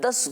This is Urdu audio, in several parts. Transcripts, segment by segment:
10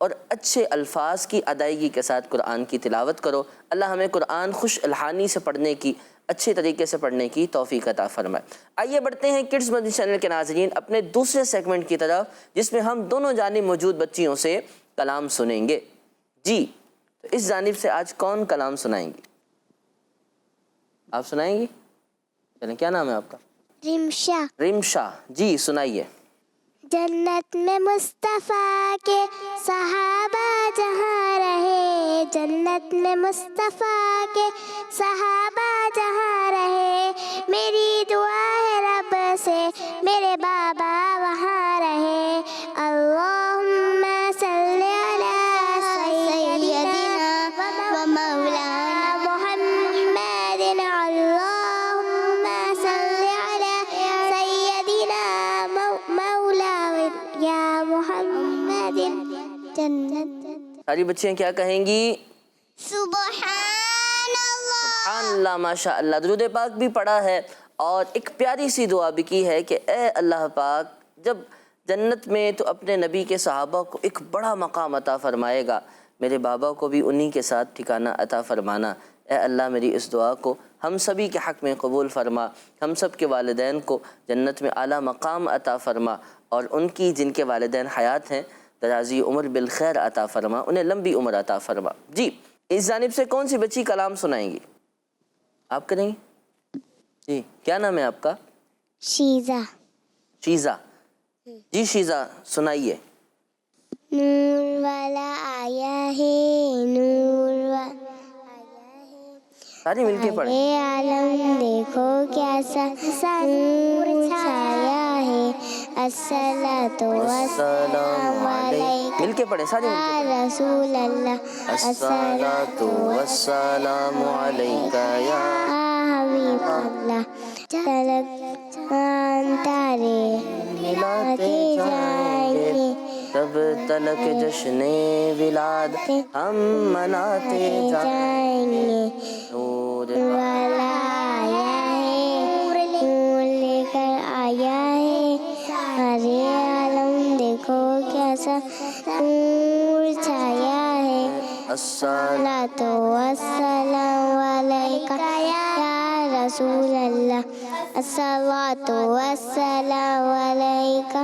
اور اچھے الفاظ کی ادائیگی کے ساتھ قرآن کی تلاوت کرو۔ اللہ ہمیں قرآن خوش الحانی سے پڑھنے کی، اچھے طریقے سے پڑھنے کی توفیق عطا فرمائے۔ آئیے بڑھتے ہیں کڈز مدنی چینل کے ناظرین اپنے دوسرے سیگمنٹ کی طرف، جس میں ہم دونوں جانب موجود بچیوں سے کلام سنیں گے۔ جی تو اس جانب سے آج کون کلام سنائیں گی؟ آپ سنائیں گی؟ چلیں، کیا نام ہے آپ کا؟ رمشا۔ رمشا، جی سنائیے۔ جنت میں مصطفیٰ کے صحابہ جہاں رہے، جنت میں مصطفیٰ کے صحابہ جہاں رہے، میری دعا ہے رب سے میرے بابا وہاں رہے۔ اللہم صلی علی سیدنا و مولانا محمد، اللہم صلی علی سیدنا مولا یا محمد جنت۔ ساری بچیاں کیا کہیں گی؟ سبحان اللہ۔ سبحان اللہ، ماشاء اللہ۔ درود پاک بھی پڑھا ہے اور ایک پیاری سی دعا بھی کی ہے کہ اے اللہ پاک جب جنت میں تو اپنے نبی کے صحابہ کو ایک بڑا مقام عطا فرمائے گا، میرے بابا کو بھی انہی کے ساتھ ٹھکانہ عطا فرمانا۔ اے اللہ میری اس دعا کو ہم سبھی کے حق میں قبول فرما، ہم سب کے والدین کو جنت میں اعلیٰ مقام عطا فرما، اور ان کی جن کے والدین حیات ہیں درازی عمر بالخیر عطا فرما، انہیں لمبی عمر عطا فرما۔ جی اس جانب سے کون سی بچی کلام سنائیں گی؟ آپ کریں گی؟ جی کیا نام ہے آپ کا؟ شیزا۔ شیزا، جی شیزا سنائیے۔ نور والا آیا ہے، نور والا ساری مل کے پڑھیں۔ اے عالم دیکھو کیسا نور چھایا ہے، الصلاۃ والسلام علیک مل کے پڑھیں، ساری مل کے پڑھیں۔ رسول اللہ، الصلاۃ والسلام علیک یا حبیب اللہ، تلک چاند تارے ملاتے جائیں گے، تب تلک جشن ولاد ہم مناتے جائیں گے۔ نور والا آیا ہے، نور لے کر آیا ہے، ارے عالم دیکھو کیسا نور چھایا ہے، الصلاۃ والسلام علیک یا رسول اللہ، الصلاۃ والسلام علیک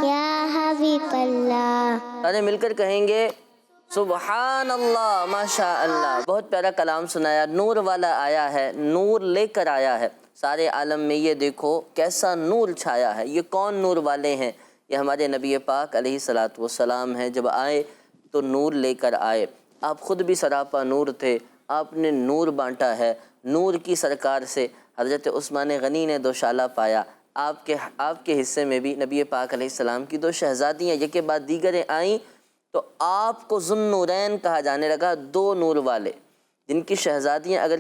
یا حبیب اللہ۔ سارے مل کر کہیں گے سبحان اللہ، ماشاء اللہ۔ بہت پیارا کلام سنایا، نور والا آیا ہے، نور لے کر آیا ہے، سارے عالم میں یہ دیکھو کیسا نور چھایا ہے۔ یہ کون نور والے ہیں؟ یہ ہمارے نبی پاک علیہ الصلاۃ والسلام ہیں۔ جب آئے تو نور لے کر آئے، آپ خود بھی سراپا نور تھے، آپ نے نور بانٹا ہے۔ نور کی سرکار سے حضرت عثمان غنی نے دوشالہ پایا، آپ کے حصے میں بھی نبی پاک علیہ السلام کی دو شہزادیاں یکے بعد دیگریں آئیں تو آپ کو ذو النورین کہا جانے لگا، دو نور والے، جن کی شہزادیاں اگر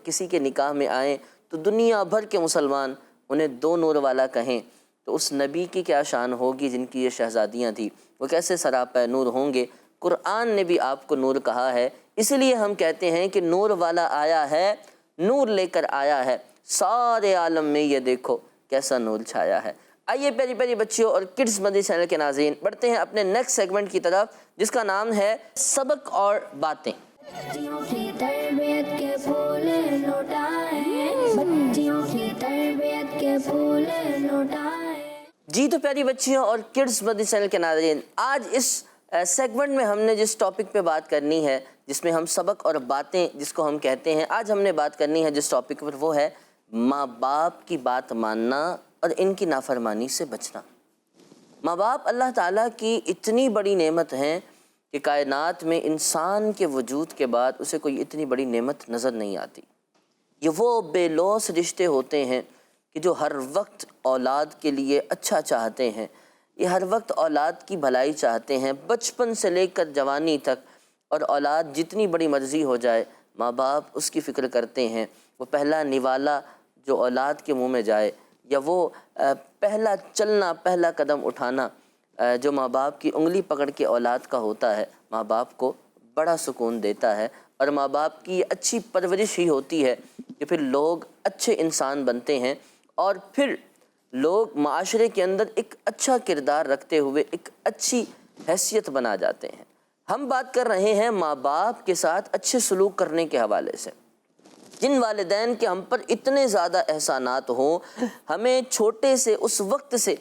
کسی کے نکاح میں آئیں تو دنیا بھر کے مسلمان انہیں دو نور والا کہیں، تو اس نبی کی کیا شان ہوگی جن کی یہ شہزادیاں تھیں، وہ کیسے سراپا نور ہوں گے۔ قرآن نے بھی آپ کو نور کہا ہے، اس لیے ہم کہتے ہیں کہ نور والا آیا ہے، نور لے کر آیا ہے، سارے عالم میں یہ دیکھو کیسا نور چھایا ہے۔ آئیے پیاری پیاری بچیوں اور کڈز مدنی چینل کے ناظرین بڑھتے ہیں اپنے نیکسٹ سیگمنٹ کی طرف، جس کا نام ہے سبق اور باتیں۔ بچیوں کی تربیت کے پھول لوٹائیں، بچیوں کی تربیت کے پھول لوٹائیں۔ جی تو پیاری بچیوں اور کڈز مدنی چینل کے ناظرین، آج اس سیگمنٹ میں ہم نے جس ٹاپک پہ بات کرنی ہے، جس میں ہم سبق اور باتیں جس کو ہم کہتے ہیں، آج ہم نے بات کرنی ہے جس ٹاپک پر، وہ ہے ماں باپ کی بات ماننا اور ان کی نافرمانی سے بچنا۔ ماں باپ اللہ تعالیٰ کی اتنی بڑی نعمت ہیں کہ کائنات میں انسان کے وجود کے بعد اسے کوئی اتنی بڑی نعمت نظر نہیں آتی۔ یہ وہ بے لوث رشتے ہوتے ہیں کہ جو ہر وقت اولاد کے لیے اچھا چاہتے ہیں، یہ ہر وقت اولاد کی بھلائی چاہتے ہیں، بچپن سے لے کر جوانی تک، اور اولاد جتنی بڑی مرضی ہو جائے ماں باپ اس کی فکر کرتے ہیں۔ وہ پہلا نوالا جو اولاد کے منہ میں جائے، یا وہ پہلا چلنا، پہلا قدم اٹھانا جو ماں باپ کی انگلی پکڑ کے اولاد کا ہوتا ہے، ماں باپ کو بڑا سکون دیتا ہے، اور ماں باپ کی اچھی پرورش ہی ہوتی ہے کہ پھر لوگ اچھے انسان بنتے ہیں، اور پھر لوگ معاشرے کے اندر ایک اچھا کردار رکھتے ہوئے ایک اچھی حیثیت بنا جاتے ہیں۔ ہم بات کر رہے ہیں ماں باپ کے ساتھ اچھے سلوک کرنے کے حوالے سے. جن والدین کے ہم پر اتنے زیادہ احسانات ہوں، ہمیں چھوٹے سے اس وقت سے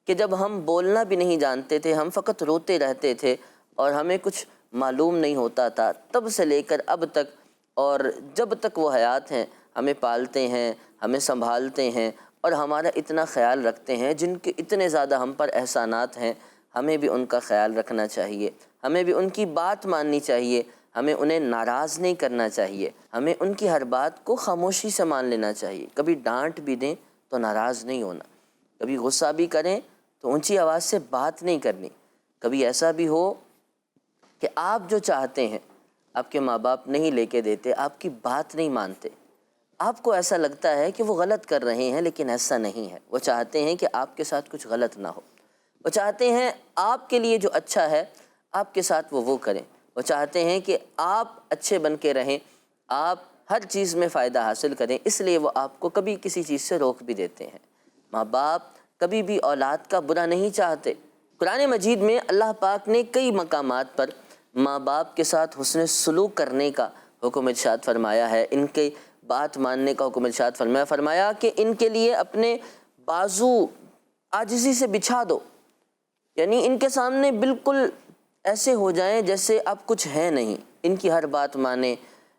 کہ جب ہم بولنا بھی نہیں جانتے تھے، ہم فقط روتے رہتے تھے اور ہمیں کچھ معلوم نہیں ہوتا تھا، تب سے لے کر اب تک اور جب تک وہ حیات ہیں ہمیں پالتے ہیں، ہمیں سنبھالتے ہیں اور ہمارا اتنا خیال رکھتے ہیں. جن کے اتنے زیادہ ہم پر احسانات ہیں، ہمیں بھی ان کا خیال رکھنا چاہیے، ہمیں بھی ان کی بات ماننی چاہیے، ہمیں انہیں ناراض نہیں کرنا چاہیے، ہمیں ان کی ہر بات کو خاموشی سے مان لینا چاہیے. کبھی ڈانٹ بھی دیں تو ناراض نہیں ہونا، کبھی غصہ بھی کریں تو اونچی آواز سے بات نہیں کرنی. کبھی ایسا بھی ہو کہ آپ جو چاہتے ہیں آپ کے ماں باپ نہیں لے کے دیتے، آپ کی بات نہیں مانتے، آپ کو ایسا لگتا ہے کہ وہ غلط کر رہے ہیں، لیکن ایسا نہیں ہے. وہ چاہتے ہیں کہ آپ کے ساتھ کچھ غلط نہ ہو، وہ چاہتے ہیں آپ کے لیے جو اچھا ہے آپ کے ساتھ وہ کریں، وہ چاہتے ہیں کہ آپ اچھے بن کے رہیں، آپ ہر چیز میں فائدہ حاصل کریں، اس لیے وہ آپ کو کبھی کسی چیز سے روک بھی دیتے ہیں. ماں باپ کبھی بھی اولاد کا برا نہیں چاہتے. قرآن مجید میں اللہ پاک نے کئی مقامات پر ماں باپ کے ساتھ حسن سلوک کرنے کا حکم ارشاد فرمایا ہے، ان کے بات ماننے کا حکم ارشاد فرمایا کہ ان کے لیے اپنے بازو عاجزی سے بچھا دو، یعنی ان کے سامنے بالکل ایسے ہو جائیں جیسے اب کچھ ہے نہیں، ان کی ہر بات مانیں،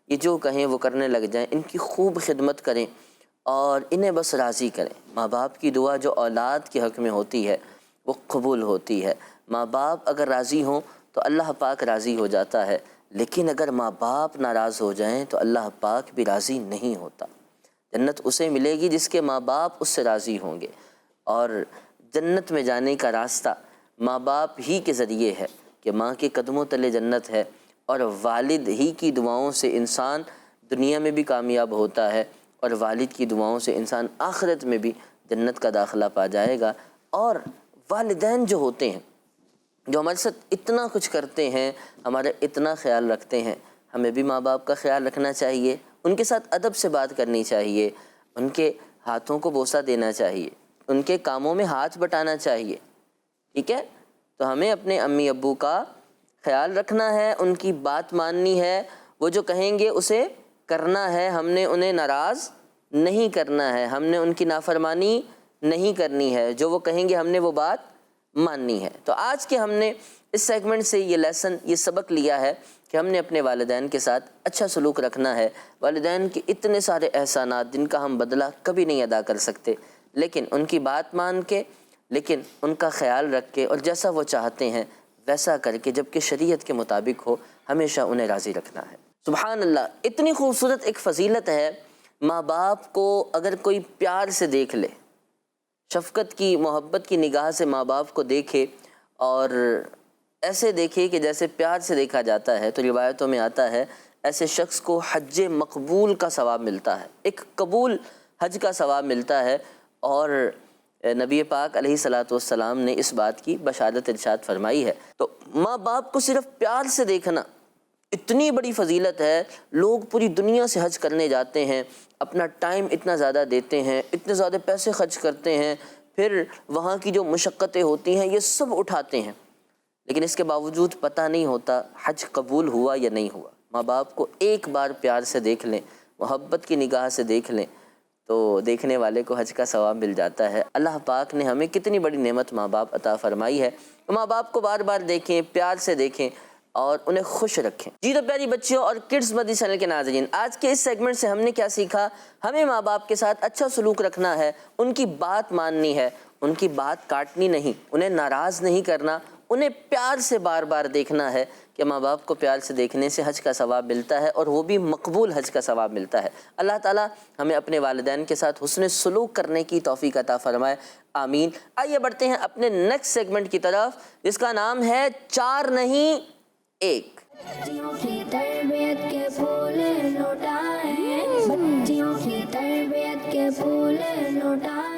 یہ جو کہیں وہ کرنے لگ جائیں، ان کی خوب خدمت کریں اور انہیں بس راضی کریں. ماں باپ کی دعا جو اولاد کے حق میں ہوتی ہے وہ قبول ہوتی ہے. ماں باپ اگر راضی ہوں تو اللہ پاک راضی ہو جاتا ہے، لیکن اگر ماں باپ ناراض ہو جائیں تو اللہ پاک بھی راضی نہیں ہوتا. جنت اسے ملے گی جس کے ماں باپ اس سے راضی ہوں گے، اور جنت میں جانے کا راستہ ماں باپ ہی کے ذریعے ہے کہ ماں کے قدموں تلے جنت ہے، اور والد ہی کی دعاؤں سے انسان دنیا میں بھی کامیاب ہوتا ہے اور والد کی دعاؤں سے انسان آخرت میں بھی جنت کا داخلہ پا جائے گا. اور والدین جو ہوتے ہیں، جو ہمارے ساتھ اتنا کچھ کرتے ہیں، ہمارا اتنا خیال رکھتے ہیں، ہمیں بھی ماں باپ کا خیال رکھنا چاہیے، ان کے ساتھ ادب سے بات کرنی چاہیے، ان کے ہاتھوں کو بوسہ دینا چاہیے، ان کے کاموں میں ہاتھ بٹانا چاہیے. ٹھیک ہے؟ تو ہمیں اپنے امی ابو کا خیال رکھنا ہے، ان کی بات ماننی ہے، وہ جو کہیں گے اسے کرنا ہے، ہم نے انہیں ناراض نہیں کرنا ہے، ہم نے ان کی نافرمانی نہیں کرنی ہے، جو وہ کہیں گے ہم نے وہ بات ماننی ہے. تو آج کے ہم نے اس سیگمنٹ سے یہ لیسن، یہ سبق لیا ہے کہ ہم نے اپنے والدین کے ساتھ اچھا سلوک رکھنا ہے. والدین کے اتنے سارے احسانات جن کا ہم بدلہ کبھی نہیں ادا کر سکتے، لیکن ان کی بات مان کے، لیکن ان کا خیال رکھ کے اور جیسا وہ چاہتے ہیں ویسا کر کے، جبکہ شریعت کے مطابق ہو، ہمیشہ انہیں راضی رکھنا ہے. سبحان اللہ، اتنی خوبصورت ایک فضیلت ہے. ماں باپ کو اگر کوئی پیار سے دیکھ لے، شفقت کی، محبت کی نگاہ سے ماں باپ کو دیکھے اور ایسے دیکھے کہ جیسے پیار سے دیکھا جاتا ہے، تو روایتوں میں آتا ہے ایسے شخص کو حج مقبول کا ثواب ملتا ہے، ایک قبول حج کا ثواب ملتا ہے. اور نبی پاک علیہ الصلاۃ والسلام نے اس بات کی بشارت ارشاد فرمائی ہے. تو ماں باپ کو صرف پیار سے دیکھنا اتنی بڑی فضیلت ہے. لوگ پوری دنیا سے حج کرنے جاتے ہیں، اپنا ٹائم اتنا زیادہ دیتے ہیں، اتنے زیادہ پیسے خرچ کرتے ہیں، پھر وہاں کی جو مشقتیں ہوتی ہیں یہ سب اٹھاتے ہیں، لیکن اس کے باوجود پتہ نہیں ہوتا حج قبول ہوا یا نہیں ہوا. ماں باپ کو ایک بار پیار سے دیکھ لیں، محبت کی نگاہ سے دیکھ لیں، تو دیکھنے والے کو حج کا ثواب مل جاتا ہے. اللہ پاک نے ہمیں کتنی بڑی نعمت ماں باپ عطا فرمائی ہے. ماں باپ کو بار بار دیکھیں، پیار سے دیکھیں اور انہیں خوش رکھیں. جی تو پیاری بچیوں اور کڈز مدی چینل کے ناظرین، آج کے اس سیگمنٹ سے ہم نے کیا سیکھا؟ ہمیں ماں باپ کے ساتھ اچھا سلوک رکھنا ہے، ان کی بات ماننی ہے، ان کی بات کاٹنی نہیں، انہیں ناراض نہیں کرنا، انہیں پیار سے بار بار دیکھنا ہے کہ ماں باپ کو پیار سے دیکھنے سے حج کا ثواب ملتا ہے، اور وہ بھی مقبول حج کا ثواب ملتا ہے. اللہ تعالیٰ ہمیں اپنے والدین کے ساتھ حسن سلوک کرنے کی توفیق عطا فرمائے، آمین. آئیے بڑھتے ہیں اپنے نیکسٹ سیگمنٹ کی طرف، جس کا نام ہے 4 نہیں 1. بچیوں کی تربیت کے پھول لوٹائیں، بچیوں کی تربیت کے پھول لوٹائیں.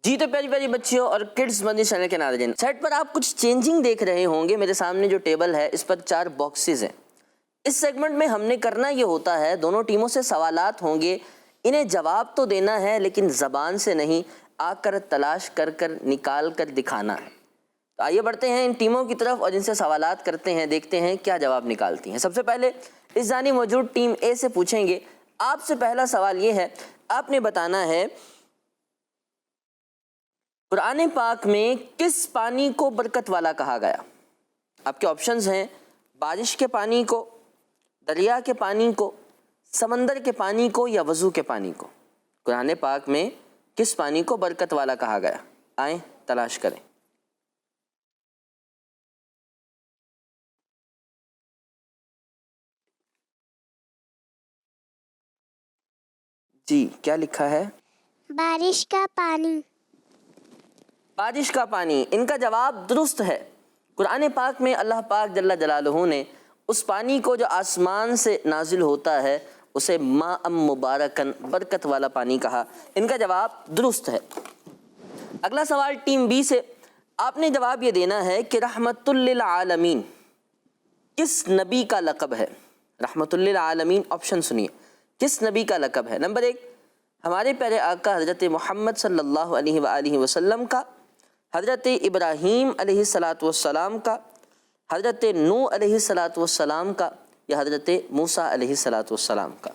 جی تو پیاری پیاری بچیوں اور کڈز مدنی چینل کے ناظرین، سیٹ پر آپ کچھ چینجنگ دیکھ رہے ہوں گے. میرے سامنے جو ٹیبل ہے اس پر 4 باکسز ہیں. اس سیگمنٹ میں ہم نے کرنا یہ ہوتا ہے، دونوں ٹیموں سے سوالات ہوں گے، انہیں جواب تو دینا ہے لیکن زبان سے نہیں، آ کر تلاش کر کر نکال کر دکھانا ہے. تو آئیے بڑھتے ہیں ان ٹیموں کی طرف اور ان سے سوالات کرتے ہیں، دیکھتے ہیں کیا جواب نکالتی ہیں۔ سب سے پہلے اس جانب موجود ٹیم اے سے پوچھیں گے۔ آپ سے پہلا سوال یہ ہے، آپ نے بتانا ہے قرآن پاک میں کس پانی کو برکت والا کہا گیا؟ آپ کے آپشنز ہیں بارش کے پانی کو، دریا کے پانی کو، سمندر کے پانی کو یا وضو کے پانی کو۔ قرآن پاک میں کس پانی کو برکت والا کہا گیا؟ آئیں تلاش کریں۔ جی کیا لکھا ہے؟ بارش کا پانی۔ بارش کا پانی، ان کا جواب درست ہے۔ قرآن پاک میں اللہ پاک جل جلالہ نے اس پانی کو جو آسمان سے نازل ہوتا ہے اسے ماء مبارکن، برکت والا پانی کہا۔ ان کا جواب درست ہے۔ اگلا سوال ٹیم بی سے، آپ نے جواب یہ دینا ہے کہ رحمت للعالمین کس نبی کا لقب ہے؟ رحمت للعالمین آپشن سنیے، کس نبی کا لقب ہے؟ نمبر 1 ہمارے پیارے آقا حضرت محمد صلی اللہ علیہ وآلہ وسلم کا، حضرت ابراہیم علیہ السلام کا، حضرت نوح علیہ السلام کا یا حضرت موسیٰ علیہ السلام کا؟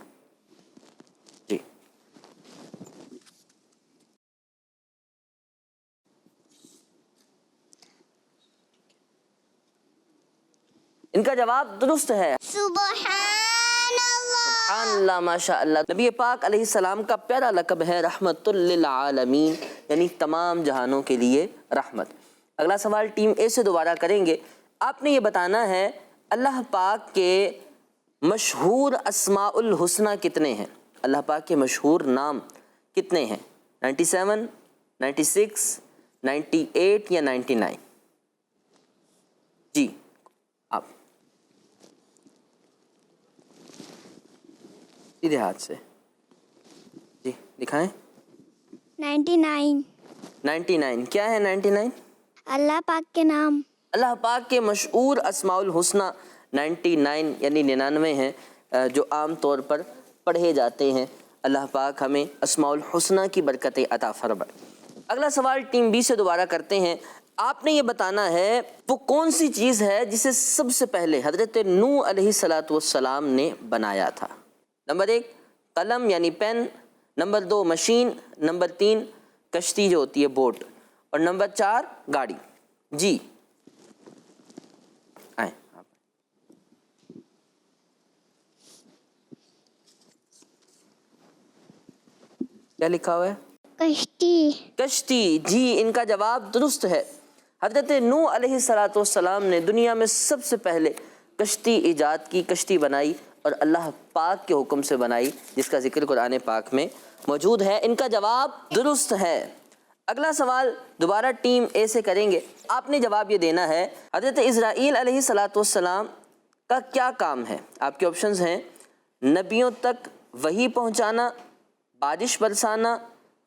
جی ان کا جواب درست ہے۔ سبحان اللہ۔ سبحان اللہ، ماشاء اللہ۔ نبی پاک علیہ السلام کا پیارا لقب ہے رحمت للعالمین، یعنی تمام جہانوں کے لیے رحمت۔ اگلا سوال ٹیم اے سے دوبارہ کریں گے۔ آپ نے یہ بتانا ہے اللہ پاک کے مشہور اسماء الحسنہ کتنے ہیں؟ اللہ پاک کے مشہور نام کتنے ہیں؟ 97، 96، 98 یا 99؟ جی آپ سیدھے ہاتھ سے جی دکھائیں۔ 99۔ 99 کیا ہے 99؟ اللہ پاک کے نام۔ اللہ پاک کے مشہور اسماء الحسنہ 99 یعنی 99 ہیں جو عام طور پر پڑھے جاتے ہیں۔ اللہ پاک ہمیں اسماء الحسنہ کی برکتیں عطا فرمائے۔ اگلا سوال ٹیم بی سے دوبارہ کرتے ہیں۔ آپ نے یہ بتانا ہے وہ کون سی چیز ہے جسے سب سے پہلے حضرت نوح علیہ السلام نے بنایا تھا؟ نمبر 1 قلم یعنی پین، نمبر 2 مشین، نمبر 3 کشتی جو ہوتی ہے بوٹ، اور نمبر 4 گاڑی۔ جی آئیں آپ۔ کیا لکھا ہوا ہے؟ کشتی۔ کشتی، جی ان کا جواب درست ہے۔ حضرت نوح علیہ السلام نے دنیا میں سب سے پہلے کشتی ایجاد کی، کشتی بنائی اور اللہ پاک کے حکم سے بنائی، جس کا ذکر قرآن پاک میں موجود ہے۔ ان کا جواب درست ہے۔ اگلا سوال دوبارہ ٹیم اے سے کریں گے۔ آپ نے جواب یہ دینا ہے حضرت اسرائیل علیہ السلام کا کیا کام ہے؟ آپ کے آپشنز ہیں نبیوں تک وحی پہنچانا، بارش برسانا،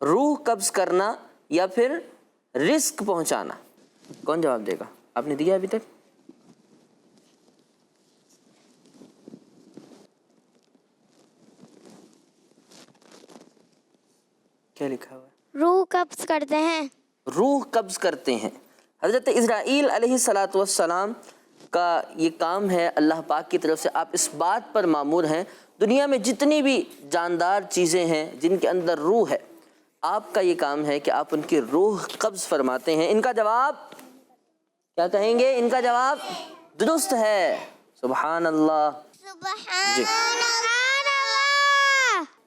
روح قبض کرنا یا پھر رزق پہنچانا۔ کون جواب دے گا؟ آپ نے دیا ابھی تک؟ کیا لکھا ہوا ہے؟ روح قبض کرتے ہیں۔ روح قبض کرتے ہیں۔ حضرت اسرائیل علیہ السلام کا یہ کام ہے اللہ پاک کی طرف سے۔ آپ اس بات پر مامور ہیں دنیا میں جتنی بھی جاندار چیزیں ہیں جن کے اندر روح ہے، آپ کا یہ کام ہے کہ آپ ان کی روح قبض فرماتے ہیں۔ ان کا جواب کیا کہیں گے؟ ان کا جواب درست ہے۔ سبحان اللہ۔ سبحان جی اللہ۔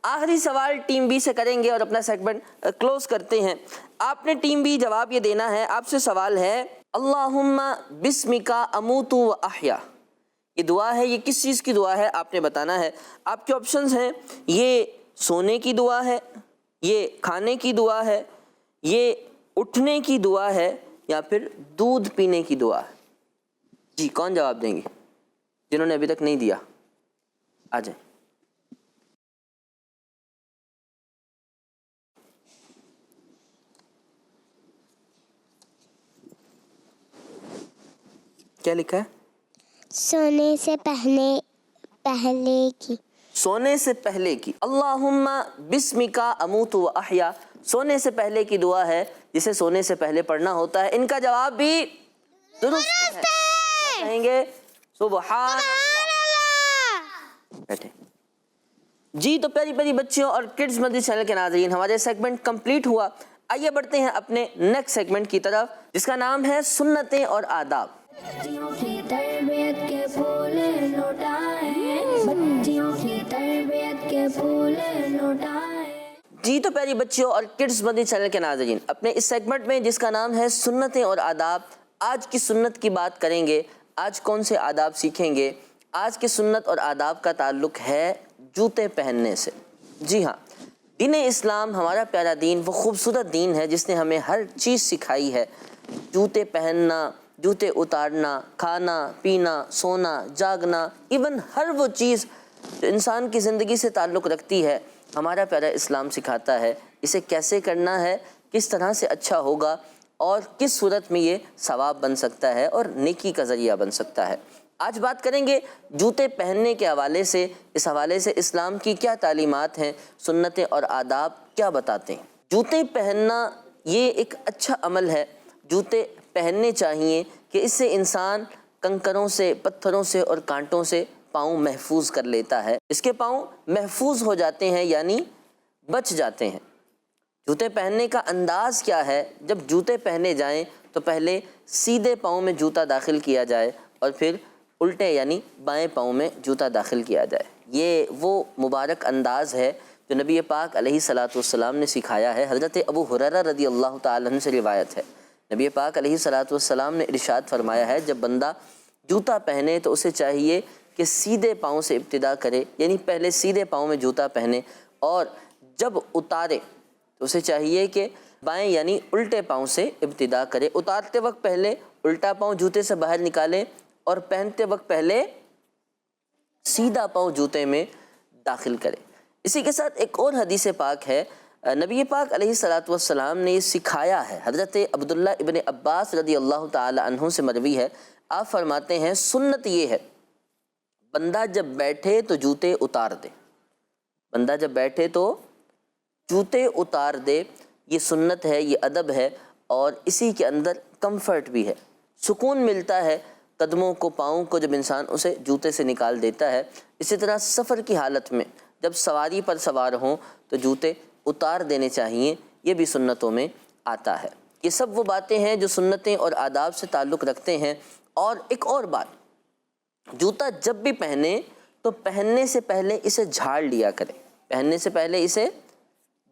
آخری سوال ٹیم بی سے کریں گے اور اپنا سیگمنٹ کلوز کرتے ہیں۔ آپ نے ٹیم بی جواب یہ دینا ہے۔ آپ سے سوال ہے اللہم بسمک اموت و احیا، یہ دعا ہے، یہ کس چیز کی دعا ہے؟ آپ نے بتانا ہے۔ آپ کے آپشنز ہیں یہ سونے کی دعا ہے، یہ کھانے کی دعا ہے، یہ اٹھنے کی دعا ہے یا پھر دودھ پینے کی دعا ہے۔ جی کون جواب دیں گے؟ جنہوں نے ابھی تک نہیں دیا آ جائیں۔ کیا لکھا ہے؟ سونے سے پہلے کی۔ سونے سے پہلے کی۔ اللہم بسمک اموت و احیا، سونے سے پہلے کی دعا ہے جسے سونے سے پہلے پڑھنا ہوتا ہے۔ ان کا جواب بھی درست ہے. کیا کہیں گے؟ سبحان اللہ. بیٹھے. جی تو پیاری پیاری بچیوں اور کڈز مدنی چینل کے ناظرین، ہمارے سیگمنٹ کمپلیٹ ہوا. آئیے بڑھتے ہیں اپنے نیکسٹ سیگمنٹ کی طرف، جس کا نام ہے سنتیں اور آداب. بچیوں کی تربیت کے پھول لوٹائیں، بچیوں کی تربیت کے پھول لوٹائیں. جی تو پیاری بچیوں اور کڈز مدنی چینل کے ناظرین، اپنے اس سیگمنٹ میں جس کا نام ہے سنتیں اور آداب، آج کی سنت کی بات کریں گے. آج کون سے آداب سیکھیں گے؟ آج کی سنت اور آداب کا تعلق ہے جوتے پہننے سے. جی ہاں، دین اسلام ہمارا پیارا دین، وہ خوبصورت دین ہے جس نے ہمیں ہر چیز سکھائی ہے. جوتے پہننا، جوتے اتارنا، کھانا پینا، سونا جاگنا، ایون ہر وہ چیز جو انسان کی زندگی سے تعلق رکھتی ہے، ہمارا پیارا اسلام سکھاتا ہے. اسے کیسے کرنا ہے، کس طرح سے اچھا ہوگا اور کس صورت میں یہ ثواب بن سکتا ہے اور نیکی کا ذریعہ بن سکتا ہے. آج بات کریں گے جوتے پہننے کے حوالے سے. اس حوالے سے اسلام کی کیا تعلیمات ہیں، سنتیں اور آداب کیا بتاتے ہیں. جوتے پہننا یہ ایک اچھا عمل ہے. جوتے پہننے چاہیے کہ اس سے انسان کنکروں سے، پتھروں سے اور کانٹوں سے پاؤں محفوظ کر لیتا ہے. اس کے پاؤں محفوظ ہو جاتے ہیں، یعنی بچ جاتے ہیں. جوتے پہننے کا انداز کیا ہے؟ جب جوتے پہنے جائیں تو پہلے سیدھے پاؤں میں جوتا داخل کیا جائے اور پھر الٹے یعنی بائیں پاؤں میں جوتا داخل کیا جائے. یہ وہ مبارک انداز ہے جو نبی پاک علیہ الصلاۃ والسلام نے سکھایا ہے. حضرت ابو ہریرہ رضی اللہ تعالیٰ عنہ سے روایت ہے، نبی پاک علیہ الصلاۃ والسلام نے ارشاد فرمایا ہے، جب بندہ جوتا پہنے تو اسے چاہیے کہ سیدھے پاؤں سے ابتدا کرے، یعنی پہلے سیدھے پاؤں میں جوتا پہنے، اور جب اتارے تو اسے چاہیے کہ بائیں یعنی الٹے پاؤں سے ابتدا کرے. اتارتے وقت پہلے الٹا پاؤں جوتے سے باہر نکالے اور پہنتے وقت پہلے سیدھا پاؤں جوتے میں داخل کرے. اسی کے ساتھ ایک اور حدیث پاک ہے، نبی پاک علیہ الصلاۃ والسلام نے یہ سکھایا ہے. حضرت عبداللہ ابن عباس رضی اللہ تعالی عنہ سے مروی ہے. آپ فرماتے ہیں سنت یہ ہے بندہ جب بیٹھے تو جوتے اتار دے. بندہ جب بیٹھے تو جوتے اتار دے. یہ سنت ہے، یہ ادب ہے، اور اسی کے اندر کمفرٹ بھی ہے، سکون ملتا ہے قدموں کو، پاؤں کو جب انسان اسے جوتے سے نکال دیتا ہے. اسی طرح سفر کی حالت میں جب سواری پر سوار ہوں تو جوتے اتار دینے چاہیے. یہ بھی سنتوں میں آتا ہے. یہ سب وہ باتیں ہیں جو سنتیں اور آداب سے تعلق رکھتے ہیں. اور ایک اور بات، جوتا جب بھی پہنے تو پہننے سے پہلے اسے جھاڑ لیا کریں. پہننے سے پہلے اسے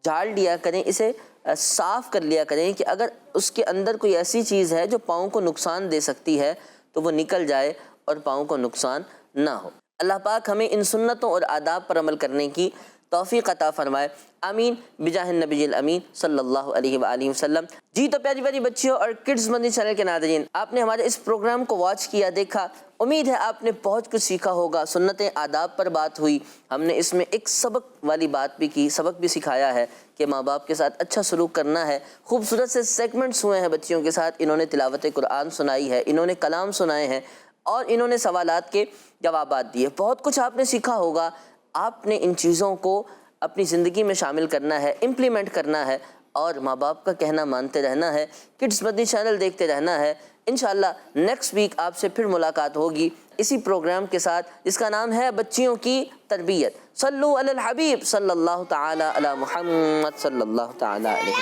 جھاڑ لیا کریں، اسے صاف کر لیا کریں کہ اگر اس کے اندر کوئی ایسی چیز ہے جو پاؤں کو نقصان دے سکتی ہے تو وہ نکل جائے اور پاؤں کو نقصان نہ ہو. اللہ پاک ہمیں ان سنتوں اور آداب پر عمل کرنے کی توفیق عطا فرمائے. آمین بجاہ النبی الامین صلی اللہ علیہ وآلہ وسلم. جی تو پیاری پیاری بچیوں اور کڈز مدنی چینل کے ناظرین، آپ نے ہمارے اس پروگرام کو واچ کیا، دیکھا. امید ہے آپ نے بہت کچھ سیکھا ہوگا. سنتیں آداب پر بات ہوئی، ہم نے اس میں ایک سبق والی بات بھی کی، سبق بھی سکھایا ہے کہ ماں باپ کے ساتھ اچھا سلوک کرنا ہے. خوبصورت سے سیگمنٹس ہوئے ہیں بچیوں کے ساتھ. انہوں نے تلاوت قرآن سنائی ہے، انہوں نے کلام سنائے ہیں، اور انہوں نے سوالات کے جوابات دیے. بہت کچھ آپ نے سیکھا ہوگا. آپ نے ان چیزوں کو اپنی زندگی میں شامل کرنا ہے، امپلیمنٹ کرنا ہے، اور ماں باپ کا کہنا مانتے رہنا ہے. کڈز مدنی چینل دیکھتے رہنا ہے. انشاءاللہ نیکسٹ ویک آپ سے پھر ملاقات ہوگی اسی پروگرام کے ساتھ جس کا نام ہے بچیوں کی تربیت. صلو علی الحبیب صلی اللہ تعالی علی محمد صلی اللہ تعالی علیہ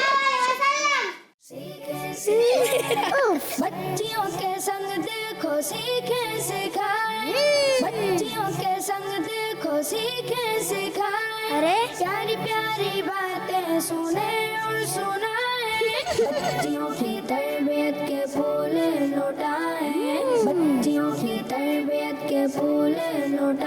وسلم. بچیوں کے سنگ دیکھو سیکھیں سکھائیں، بچیوں کے سنگ دیکھو سیکھیں سکھائیں. ارے پیاری پیاری باتیں سنیں اور سنائیں. بچیوں کی تربیت کے پھول لوٹائیں، بچیوں کی تربیت کے پھول لوٹائیں.